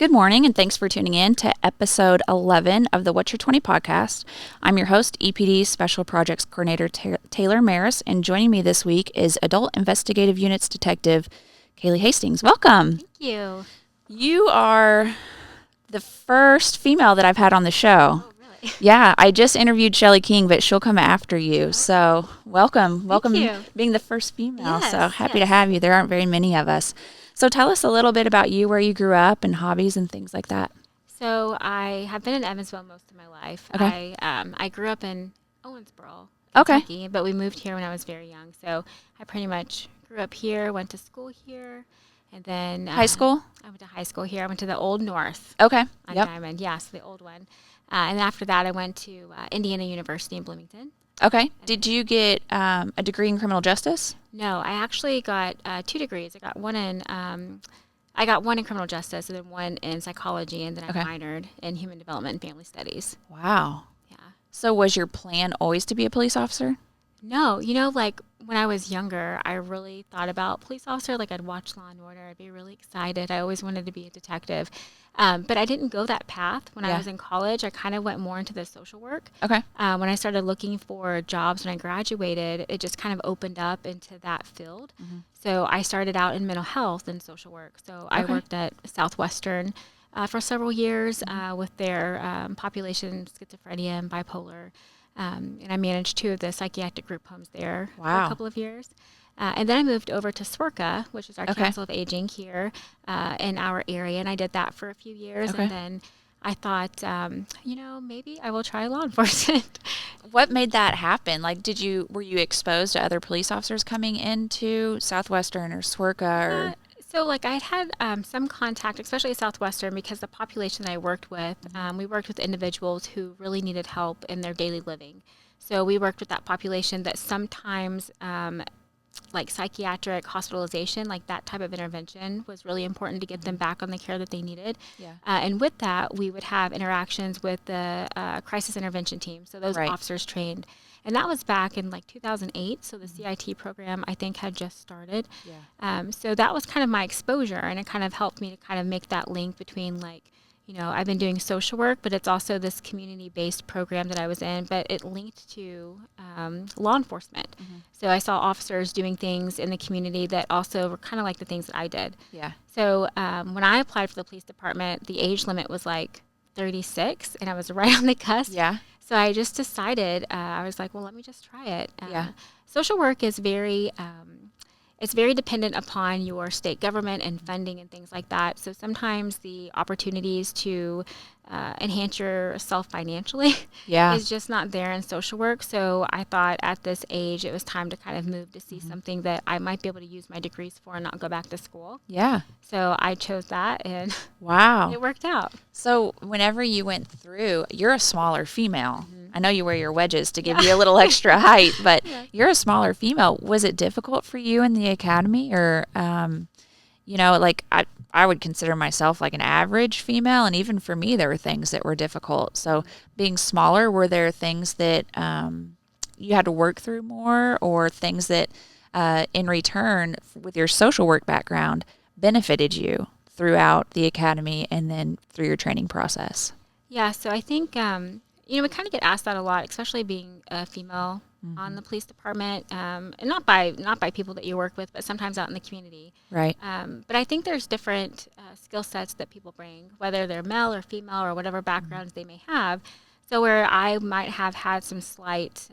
Good morning, and thanks for tuning in to episode 11 of the What's Your 20 podcast. I'm your host, EPD Special Projects Coordinator Taylor Maris, and joining me this week is Adult Investigative Units Detective Kayleigh Hastings. Welcome. Thank you. You are the first female that I've had on the show. Oh, really? Yeah, I just interviewed Shelly King, but she'll come after you. Okay. So welcome. Welcome you. being the first female. Yes, so happy to yes. have you. There aren't very many of us. So tell us a little bit about you, where you grew up, and hobbies and things like that. So I have been in Evansville most of my life. Okay. I grew up in Owensboro, Okay. Kentucky, but we moved here when I was very young. So I pretty much grew up here, went to school here, and then High school? I went to high school here. I went to the Old North Okay. on Yep. Diamond. Yes, the old one. And after that, I went to Indiana University in Bloomington. Okay. Did you get a degree in criminal justice? No, I actually got 2 degrees. I got one in criminal justice and then one in psychology, and then Okay. I minored in human development and family studies. Wow. Yeah. So was your plan always to be a police officer? No, like when I was younger, I really thought about police officer. Like I'd watch Law and Order. I'd be really excited. I always wanted to be a detective. But I didn't go that path when Yeah. I was in college. I kind of went more into the social work. Okay. When I started looking for jobs when I graduated, it just kind of opened up into that field. Mm-hmm. So I started out in mental health and social work. So I Okay. worked at Southwestern for several years with their population schizophrenia and bipolar. And I managed 2 of the psychiatric group homes there for Wow. a couple of years. And then I moved over to SWRCA, which is our Okay. Council of Aging here in our area. And I did that for a few years. Okay. And then I thought, maybe I will try law enforcement. What made that happen? Like, were you exposed to other police officers coming into Southwestern or SWRCA or? So, I had some contact, especially at Southwestern, because the population that I worked with, we worked with individuals who really needed help in their daily living. So we worked with that population that sometimes, psychiatric hospitalization, like that type of intervention, was really important to get them back on the care that they needed. Yeah. And with that, we would have interactions with the crisis intervention team. So those Right. officers trained. And that was back in 2008. So the CIT program, I think, had just started. Yeah. So that was kind of my exposure, and it kind of helped me to kind of make that link between I've been doing social work, but it's also this community-based program that I was in, but it linked to law enforcement. Mm-hmm. So I saw officers doing things in the community that also were kind of like the things that I did. Yeah. So when I applied for the police department, the age limit was 36, and I was right on the cusp. Yeah. So I just decided, I was like, well, let me just try it. Yeah. Social work is it's very dependent upon your state government and funding and things like that. So sometimes the opportunities to enhance yourself financially Yeah. is just not there in social work. So I thought at this age it was time to kind of move to see something that I might be able to use my degrees for and not go back to school. Yeah. So I chose that, and Wow. it worked out. So whenever you went through, you're a smaller female. I know you wear your wedges to give you a little extra height, but Yeah. you're a smaller female. Was it difficult for you in the academy, or, I would consider myself like an average female, and even for me, there were things that were difficult. So being smaller, were there things that you had to work through more, or things that in return with your social work background benefited you throughout the academy and then through your training process? Yeah, so I think we kind of get asked that a lot, especially being a female on the police department, and not by people that you work with, but sometimes out in the community. Right. But I think there's different skill sets that people bring, whether they're male or female or whatever backgrounds they may have. So where I might have had some slight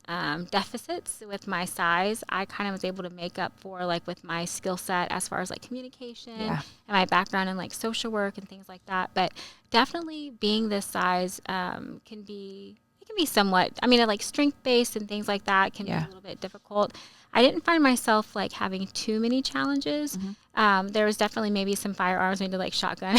deficits with my size, I kind of was able to make up for with my skill set as far as communication Yeah. and my background in social work and things like that. But definitely being this size can be somewhat, strength based and things like that can be Yeah. a little bit difficult. I didn't find myself having too many challenges. There was definitely maybe some firearms, maybe shotgun.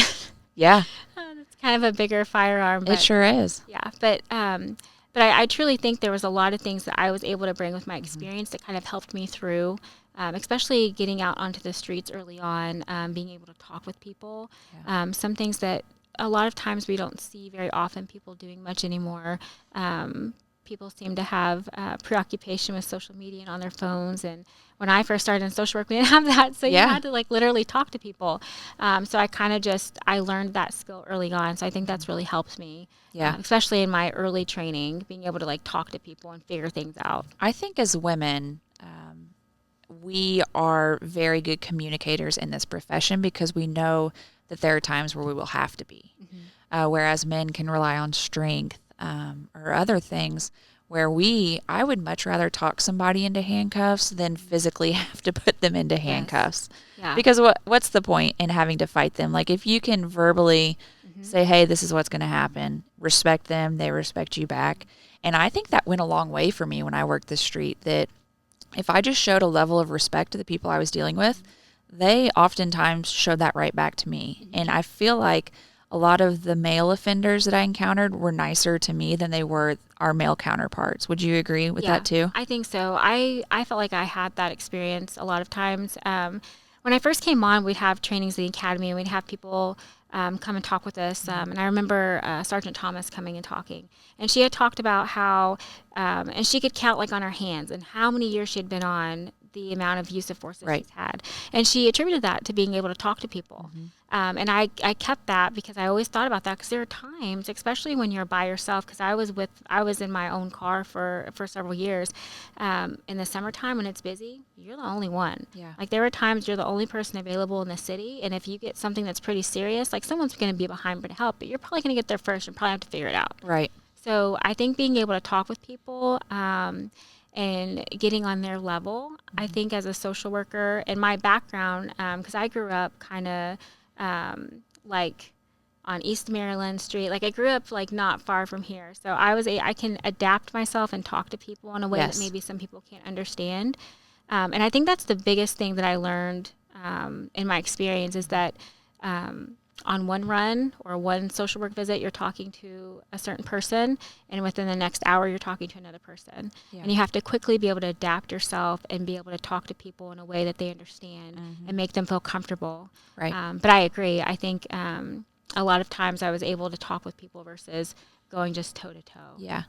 Yeah, It's kind of a bigger firearm. But it sure is. yeah, but I truly think there was a lot of things that I was able to bring with my experience that kind of helped me through, especially getting out onto the streets early on, being able to talk with people. Yeah. Some things that a lot of times we don't see very often people doing much anymore. people seem to have preoccupation with social media and on their phones. And when I first started in social work, we didn't have that. So you had to like literally talk to people. So I kind of I learned that skill early on. So I think that's really helped me, especially in my early training, being able to like talk to people and figure things out. I think as women, we are very good communicators in this profession because we know that there are times where we will have to be. Whereas men can rely on strength or other things where I would much rather talk somebody into handcuffs than physically have to put them into handcuffs. Yeah. Because what's the point in having to fight them? Like if you can verbally say, hey, this is what's going to happen, respect them, they respect you back. And I think that went a long way for me when I worked the street, that if I just showed a level of respect to the people I was dealing with, they oftentimes showed that right back to me. And I feel like a lot of the male offenders that I encountered were nicer to me than they were our male counterparts. Would you agree with that too? I think so. I felt like I had that experience a lot of times. When I first came on, we'd have trainings in the academy and we'd have people come and talk with us. And I remember Sergeant Thomas coming and talking. And she had talked about how, and she could count like on her hands and how many years she had been on, the amount of use of force that she's had. And she attributed that to being able to talk to people. And I kept that because I always thought about that, because there are times, especially when you're by yourself, because I was in my own car for several years. In the summertime when it's busy, you're the only one. Like there were times you're the only person available in the city, and if you get something that's pretty serious, like someone's going to be behind for to help, but you're probably going to get there first and probably have to figure it out. So I think being able to talk with people and getting on their level, I think as a social worker, and my background, because I grew up kind of like on East Maryland Street. Like I grew up like not far from here. So I can adapt myself and talk to people in a way that maybe some people can't understand. And I think that's the biggest thing that I learned in my experience is that on one run or one social work visit, you're talking to a certain person, and within the next hour, you're talking to another person. And you have to quickly be able to adapt yourself and be able to talk to people in a way that they understand and make them feel comfortable. But I agree. I think a lot of times I was able to talk with people versus going just toe to toe.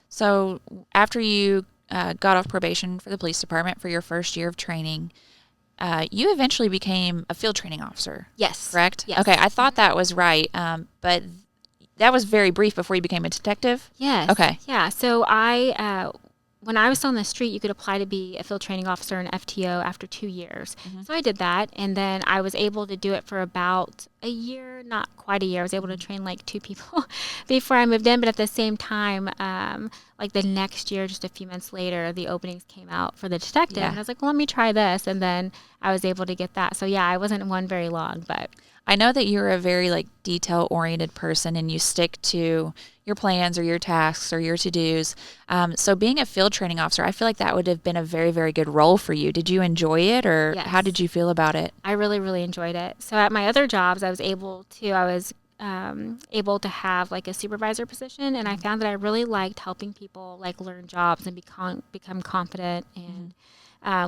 So after you got off probation for the police department for your first year of training, you eventually became a field training officer. Yes. Correct? Yes. Okay, I thought that was right, but that was very brief before you became a detective? Yes. Okay. Yeah, so when I was on the street, you could apply to be a field training officer in FTO after 2 years. So I did that, and then I was able to do it for about a year, not quite a year. I was able to train like 2 people before I moved in, but at the same time, like the next year, just a few months later, the openings came out for the detective, and I was like, well, let me try this, and then I was able to get that. So yeah, I wasn't in one very long, but I know that you're a very like detail-oriented person and you stick to your plans or your tasks or your to-dos. So being a field training officer, I feel like that would have been a very, very good role for you. Did you enjoy it, or how did you feel about it? I really, really enjoyed it. So at my other jobs, I was able to have like a supervisor position, and I found that I really liked helping people like learn jobs and become confident. And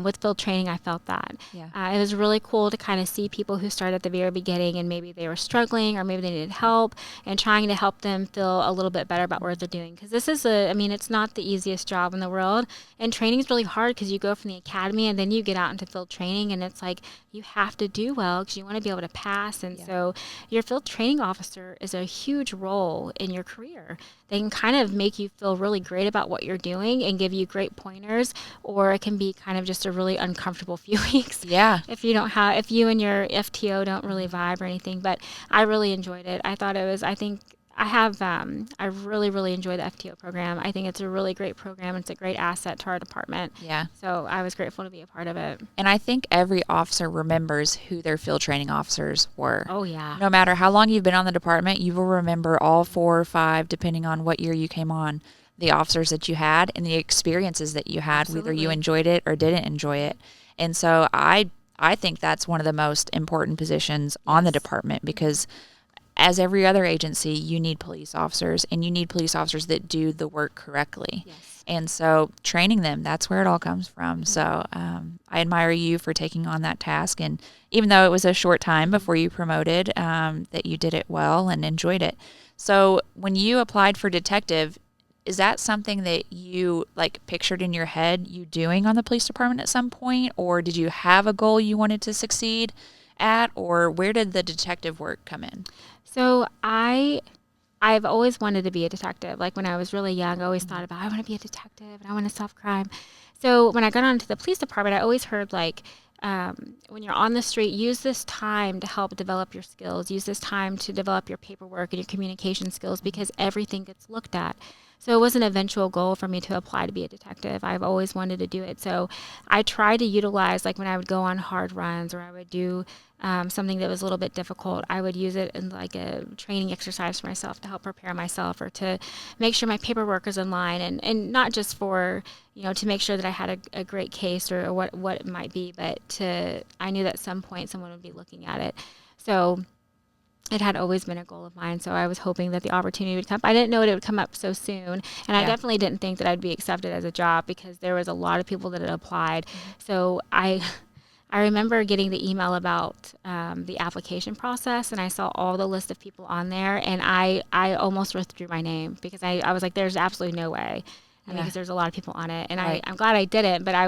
with field training, I felt that. It was really cool to kind of see people who started at the very beginning and maybe they were struggling or maybe they needed help, and trying to help them feel a little bit better about what they're doing. Because this is it's not the easiest job in the world, and training is really hard because you go from the academy and then you get out into field training, and it's like you have to do well because you want to be able to pass. And so your field training officer is a huge role in your career. They can kind of make you feel really great about what you're doing and give you great pointers, or it can be kind of just a really uncomfortable few weeks. If you and your FTO don't really vibe or anything. But I really enjoyed it. I really, really enjoy the FTO program. I think it's a really great program. It's a great asset to our department. So I was grateful to be a part of it. And I think every officer remembers who their field training officers were. Oh, yeah. No matter how long you've been on the department, you will remember all 4 or 5, depending on what year you came on, the officers that you had and the experiences that you had, whether you enjoyed it or didn't enjoy it. And so I think that's one of the most important positions on the department, because as every other agency, you need police officers, and you need police officers that do the work correctly. And so training them, that's where it all comes from. So I admire you for taking on that task. And even though it was a short time before you promoted, that you did it well and enjoyed it. So when you applied for detective, is that something that you like pictured in your head you doing on the police department at some point, or did you have a goal you wanted to succeed at, or where did the detective work come in? So I've always wanted to be a detective. Like when I was really young, I always thought about I want to be a detective and I want to solve crime. So when I got onto the police department, I always heard like when you're on the street, use this time to help develop your skills. Use this time to develop your paperwork and your communication skills because everything gets looked at. So it was an eventual goal for me to apply to be a detective. I've always wanted to do it. So I try to utilize, like when I would go on hard runs or I would do something that was a little bit difficult, I would use it in like a training exercise for myself to help prepare myself or to make sure my paperwork is in line and not just for, to make sure that I had a great case or what it might be, but I knew that at some point someone would be looking at it. So it had always been a goal of mine. So I was hoping that the opportunity would come. I didn't know it would come up so soon. And I definitely didn't think that I'd be accepted as a job because there was a lot of people that had applied. So I remember getting the email about the application process, and I saw all the list of people on there, and I almost withdrew my name because I was like, there's absolutely no way. Because there's a lot of people on it. And I'm glad I didn't, but I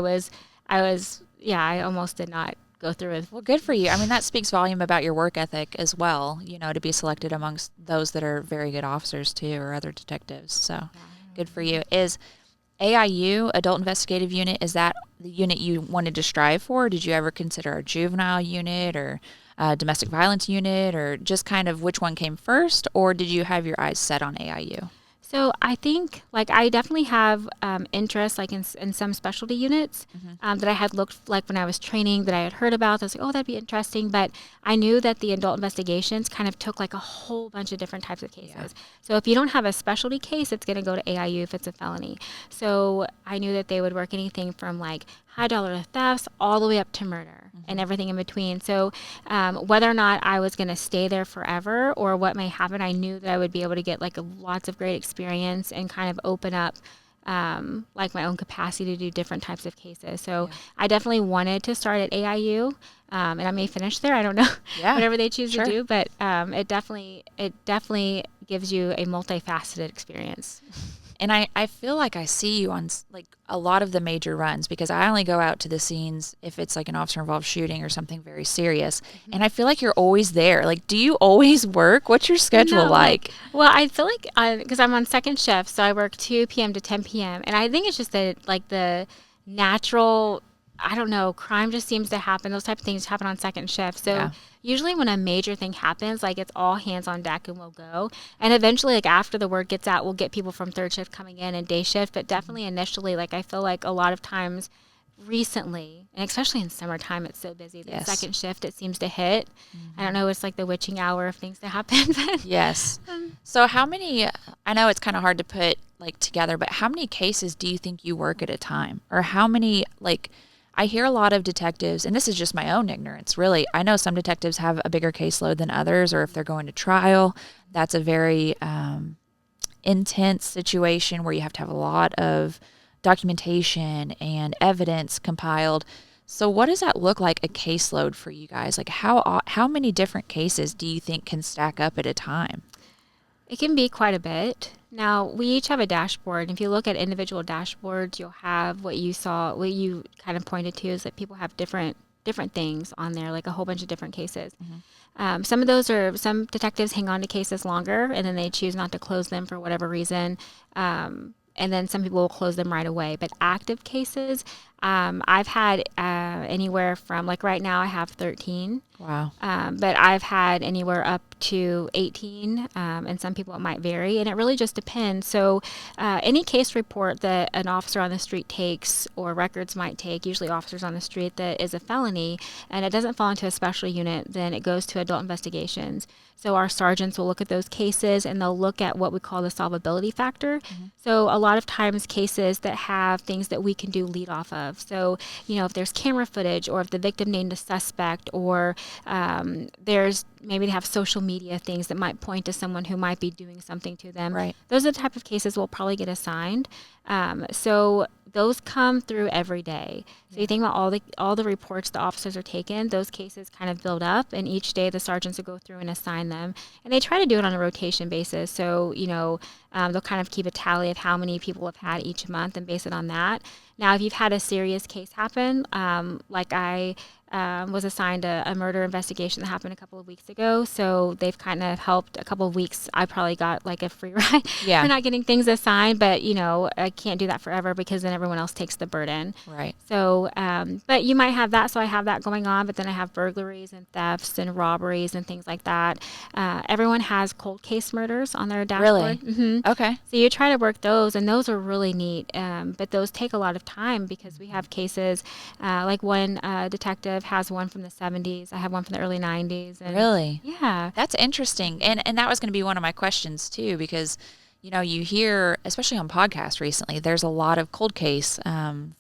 almost did not go through with. Well, good for you. I mean, that speaks volume about your work ethic as well, to be selected amongst those that are very good officers too, or other detectives. So good for you. Is AIU, Adult Investigative Unit, is that the unit you wanted to strive for? Or did you ever consider a juvenile unit or a domestic violence unit, or just kind of which one came first, or did you have your eyes set on AIU? So I think like I definitely have interest like in some specialty units that I had looked like when I was training that I had heard about. I was like, oh, that'd be interesting. But I knew that the adult investigations kind of took like a whole bunch of different types of cases. Yeah. So if you don't have a specialty case, it's going to go to AIU if it's a felony. So I knew that they would work anything from like high dollar thefts all the way up to murder and everything in between. So whether or not I was going to stay there forever or what may happen, I knew that I would be able to get like lots of great experience and kind of open up like my own capacity to do different types of cases. So I definitely wanted to start at AIU, and I may finish there. I don't know, whatever they choose to do, but it definitely gives you a multifaceted experience. And I feel like I see you on like a lot of the major runs because I only go out to the scenes if it's like an officer involved shooting or something very serious. And I feel like you're always there. Like, do you always work? What's your schedule like? Well, I feel like because I'm on second shift, so I work 2 p.m. to 10 p.m. And I think it's just the natural, I don't know, crime just seems to happen. Those type of things happen on second shift. So usually when a major thing happens, like it's all hands on deck and we'll go. And eventually, like after the word gets out, we'll get people from third shift coming in and day shift. But definitely initially, like I feel like a lot of times recently, and especially in summertime, it's so busy. The second shift, it seems to hit. I don't know, it's like the witching hour of things to happen. Yes. So how many, I know it's kind of hard to put like together, but how many cases do you think you work at a time? Or how many, like, I hear a lot of detectives, and this is just my own ignorance, really. I know some detectives have a bigger caseload than others, or if they're going to trial, that's a very intense situation where you have to have a lot of documentation and evidence compiled. So what does that look like, a caseload for you guys? Like how many different cases do you think can stack up at a time? It can be quite a bit. Now, we each have a dashboard. If you look at individual dashboards, you'll have what you kind of pointed to is that people have different things on there, like a whole bunch of different cases. Some detectives hang on to cases longer and then they choose not to close them for whatever reason. And then some people will close them right away. But active cases, I've had anywhere from, like right now I have 13. Wow. But I've had anywhere up to 18, and some people it might vary, and it really just depends. So any case report that an officer on the street takes or records might take, usually officers on the street, that is a felony, and it doesn't fall into a special unit, then it goes to adult investigations. So our sergeants will look at those cases and they'll look at what we call the solvability factor. So a lot of times cases that have things that we can do lead off of. So, if there's camera footage or if the victim named a suspect or there's maybe they have social media things that might point to someone who might be doing something to them. Right. Those are the type of cases we'll probably get assigned. So those come through every day. So you think about all the reports the officers are taking, those cases kind of build up, and each day the sergeants will go through and assign them. And they try to do it on a rotation basis. So, they'll kind of keep a tally of how many people have had each month and base it on that. Now, if you've had a serious case happen, like I was assigned a murder investigation that happened a couple of weeks ago. So they've kind of helped a couple of weeks. I probably got like a free ride for not getting things assigned, but I can't do that forever because then everyone else takes the burden. Right. So, but you might have that. So I have that going on, but then I have burglaries and thefts and robberies and things like that. Everyone has cold case murders on their dashboard. Really? Mm-hmm. Okay. So you try to work those, and those are really neat. But those take a lot of time because we have cases like one detective has one from the 70s. I have one from the early 90s. And Really? yeah. That's interesting. And that was going to be one of my questions too, because, you hear, especially on podcasts recently, there's a lot of cold case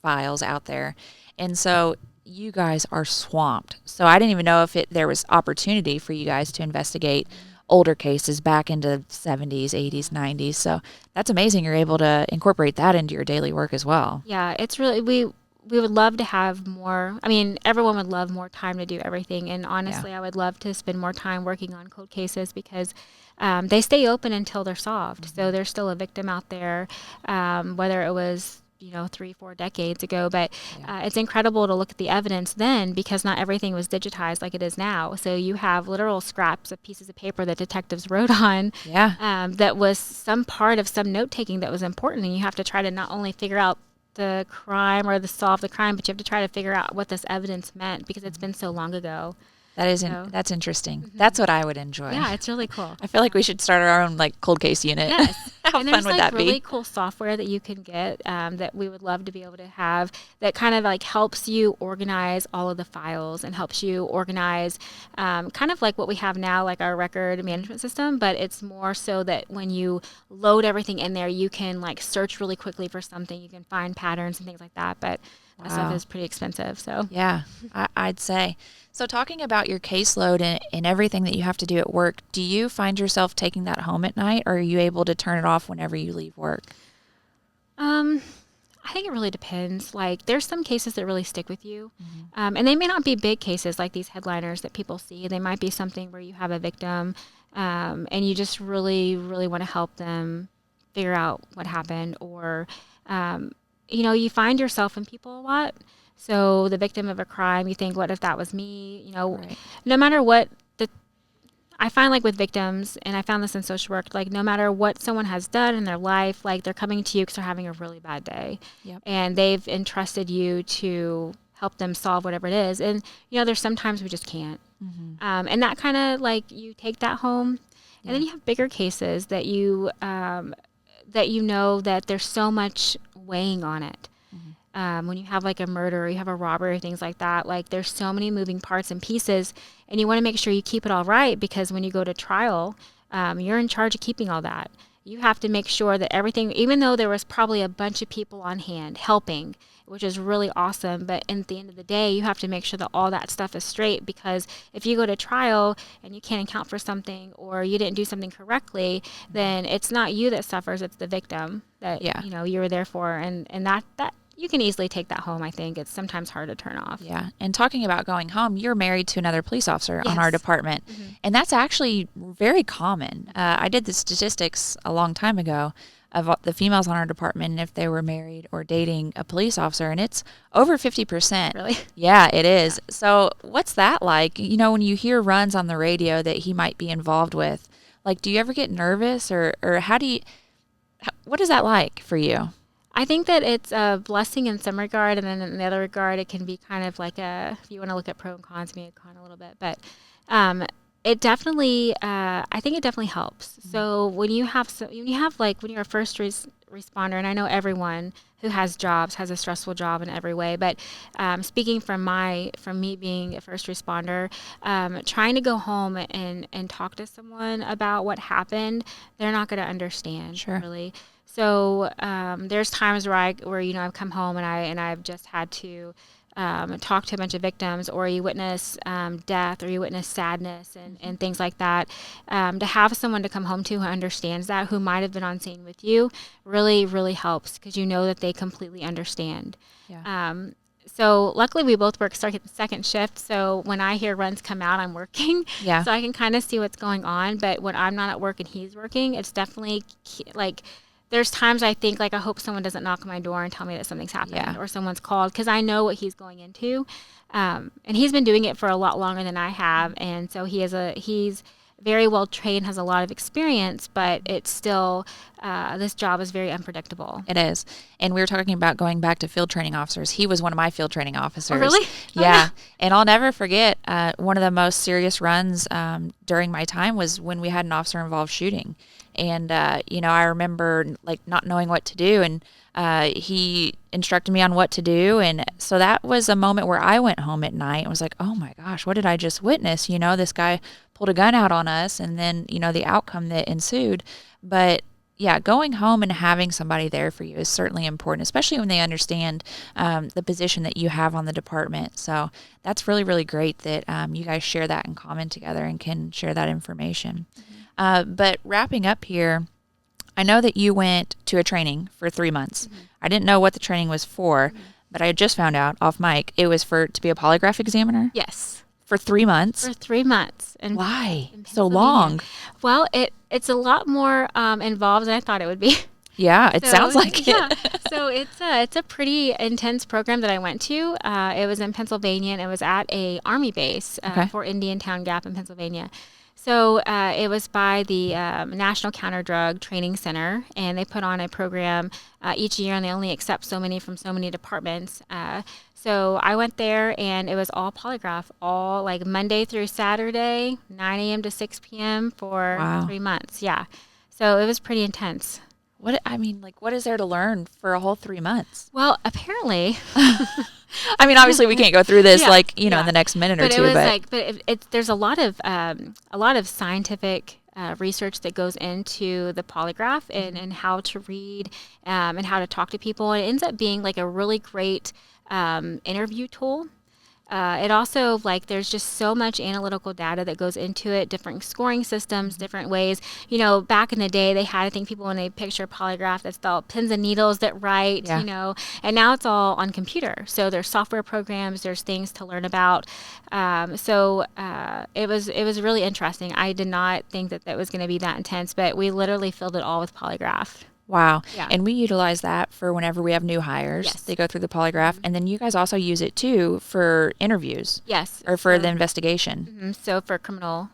files out there. And so you guys are swamped. So I didn't even know if there was opportunity for you guys to investigate older cases back into 70s, 80s, 90s. So that's amazing. You're able to incorporate that into your daily work as well. Yeah, it's really, we would love to have more. I mean, everyone would love more time to do everything. And honestly, I would love to spend more time working on cold cases because they stay open until they're solved. So there's still a victim out there, whether it was 3-4 decades ago, but it's incredible to look at the evidence then because not everything was digitized like it is now. So you have literal scraps of pieces of paper that detectives wrote on that was some part of some note taking that was important, and you have to try to not only figure out the crime or solve the crime, but you have to try to figure out what this evidence meant because it's been so long ago. That's interesting. That's what I would enjoy. Yeah, it's really cool. I feel like we should start our own cold case unit. Yes. How and fun would that really be? cool software that you can get that we would love to be able to have that kind of helps you organize all of the files and helps you organize kind of like what we have now, like our record management system, but it's more so that when you load everything in there, you can search really quickly for something. You can find patterns and things like that, but that stuff is pretty expensive. So yeah, I'd say. So talking about your caseload and everything that you have to do at work, do you find yourself taking that home at night, or are you able to turn it off whenever you leave work? I think it really depends. There's some cases that really stick with you, and they may not be big cases like these headliners that people see. They might be something where you have a victim, and you just really, really want to help them figure out what happened, or you find yourself in people a lot. So the victim of a crime, you think, what if that was me? Right. No matter what I find with victims, and I found this in social work, no matter what someone has done in their life, they're coming to you because they're having a really bad day. Yep. And they've entrusted you to help them solve whatever it is. And, there's sometimes we just can't. Mm-hmm. And that kind of you take that home. And then you have bigger cases that that there's so much weighing on it. When you have a murder or you have a robbery or things like that, there's so many moving parts and pieces, and you want to make sure you keep it all right because when you go to trial, you're in charge of keeping all that. You have to make sure that everything, even though there was probably a bunch of people on hand helping, which is really awesome, but at the end of the day, you have to make sure that all that stuff is straight because if you go to trial and you can't account for something or you didn't do something correctly, then it's not you that suffers, it's the victim that you were there for, and that you can easily take that home. I think it's sometimes hard to turn off. Yeah. And talking about going home, you're married to another police officer Yes. on our department. Mm-hmm. And that's actually very common. I did the statistics a long time ago of the females on our department and if they were married or dating a police officer, and it's over 50%. Really? Yeah, it is. Yeah. So what's that like? When you hear runs on the radio that he might be involved with, do you ever get nervous or what is that like for you? I think that it's a blessing in some regard, and then in the other regard, it can be kind of if you want to look at pro and cons, maybe a con a little bit, but it definitely, I think it definitely helps. Mm-hmm. So when you're a first responder, and I know everyone who has jobs has a stressful job in every way, but speaking from me being a first responder, trying to go home and talk to someone about what happened, they're not going to understand. Sure. Really. So there's times where I've come home and I've just had to talk to a bunch of victims, or you witness death, or you witness sadness and things like that, to have someone to come home to who understands that, who might have been on scene with you, really, really helps, because you know that they completely understand. Yeah. So luckily we both work second shift. So when I hear runs come out, I'm working. Yeah. So I can kind of see what's going on. But when I'm not at work and he's working, it's definitely like, there's times I think like, I hope someone doesn't knock on my door and tell me that something's happened, Yeah. or someone's called, because I know what he's going into. And he's been doing it for a lot longer than I have. And so he's very well trained, has a lot of experience, but it's still, this job is very unpredictable. It is. And we were talking about going back to field training officers. He was one of my field training officers. Oh, really? Yeah. And I'll never forget, one of the most serious runs during my time was when we had an officer involved shooting. And, I remember like not knowing what to do, and he instructed me on what to do. And so that was a moment where I went home at night and was like, oh my gosh, what did I just witness? This guy pulled a gun out on us, and then, the outcome that ensued. But yeah, going home and having somebody there for you is certainly important, especially when they understand the position that you have on the department. So that's really, really great that you guys share that in common together and can share that information. But wrapping up here, I know that you went to a training for 3 months. I didn't know what the training was for, but I just found out off mic it was to be a polygraph examiner. Yes. For 3 months? For 3 months. And why so long? Well, it's a lot more involved than I thought it would be. Yeah, it sounds like it. So it's a pretty intense program that I went to. It was in Pennsylvania, and it was at a Army base for Indiantown Gap in Pennsylvania. So it was by the National Counter Drug Training Center, and they put on a program each year, and they only accept so many from so many departments. So I went there, and it was all polygraph, all like Monday through Saturday, 9 a.m. to 6 p.m. for 3 months. Yeah. So it was pretty intense. What is there to learn for a whole 3 months? Well, apparently. Obviously we can't go through this in the next minute or two. There's a lot of scientific research that goes into the polygraph and how to read and how to talk to people. And it ends up being like a really great interview tool. It also, there's just so much analytical data that goes into it, different scoring systems, different ways. Back in the day, they had, I think, people when they picture polygraph, that's the pins and needles that write, and now it's all on computer. So there's software programs, there's things to learn about. It was really interesting. I did not think that was going to be that intense, but we literally filled it all with polygraph. Wow. Yeah. And we utilize that for whenever we have new hires. Yes. They go through the polygraph. And then you guys also use it, too, for interviews. Yes. Or for the investigation. Mm-hmm. So for criminal,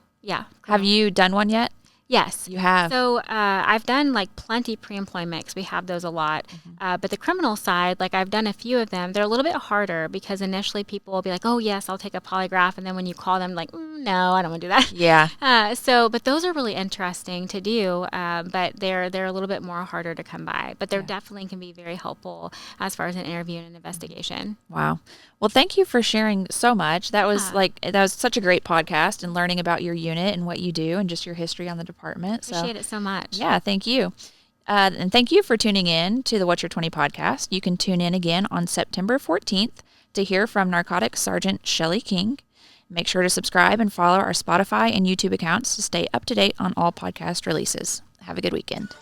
Have you done one yet? Yes. You have. So I've done plenty pre-employment, because we have those a lot. But the criminal side, I've done a few of them. They're a little bit harder, because initially people will be like, oh, yes, I'll take a polygraph. And then when you call them, no, I don't want to do that. Yeah. But those are really interesting to do. But they're a little bit more harder to come by. But they definitely can be very helpful as far as an interview and an investigation. Wow. Well, thank you for sharing so much. That was such a great podcast, and learning about your unit and what you do and just your history on the department. Appreciate it so much. Yeah, thank you. And thank you for tuning in to the What's Your 20 podcast. You can tune in again on September 14th to hear from Narcotics Sergeant Shelley King. Make sure to subscribe and follow our Spotify and YouTube accounts to stay up to date on all podcast releases. Have a good weekend.